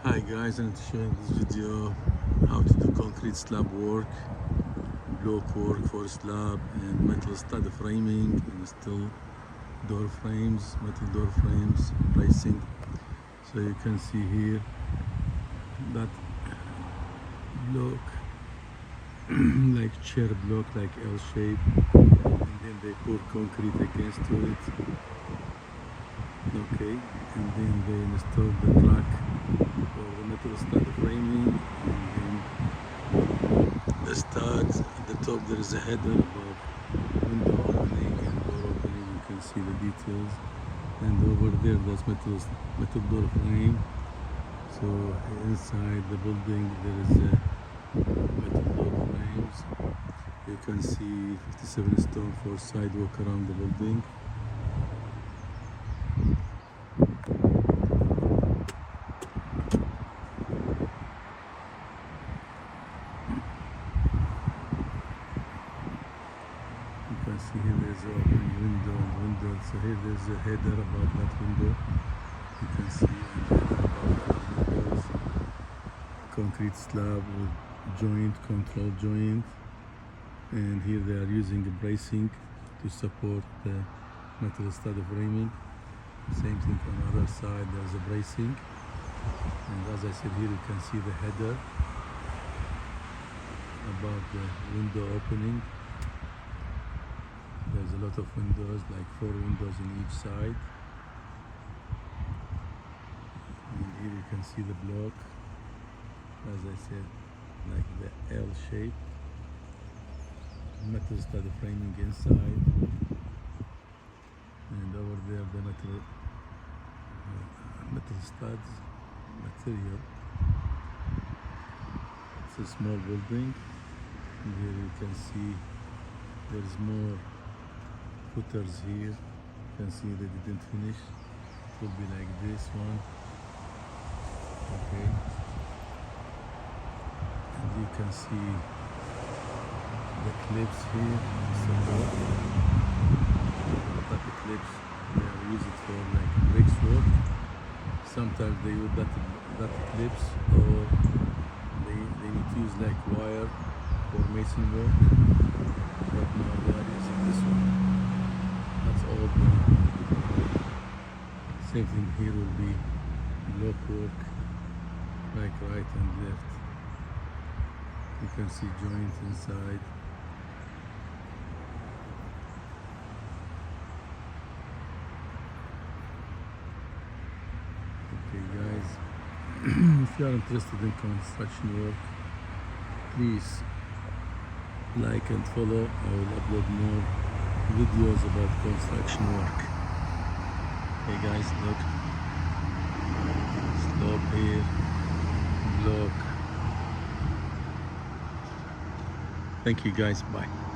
Hi guys, I'm showing this video how to do concrete slab work, block work for slab and metal stud framing, install door frames, metal door frames, bracing. So you can see here that block like chair block, like L shape, and then they pour concrete against it. Okay, and then they install the track for the metal stud framing, and then the studs at the top. There is a header above window opening and door opening. You can see the details, and over there that's metal door frame. So inside the building there is a metal door frames. You can see 57 stone for sidewalk around the building. You can see here there's an open window and window. So here there's a header above that window. You can see a header above the windows. Concrete slab with joint, control joint. And here they are using a bracing to support the metal stud framing. Same thing on the other side, there's a bracing. And as I said, here you can see the header above the window opening. There's a lot of windows, like 4 windows in each side. And here you can see the block, as I said, like the L shape. Metal stud framing inside. And over there the metal studs material. It's a small building. And here you can see there's more footers here. You can see they didn't finish. It will be like this one. Okay. And you can see the clips here to support. But the clips, they use it for like bricks work. Sometimes they use that clips, or they need to use like wire for mason work. But now they are using this one. That's all. Same thing here will be block work, like right and left. You can see joints inside. Okay guys, if you are interested in construction work, please like and follow. I will upload more videos about construction work. Okay guys, look, slope here, block. Thank you guys, bye.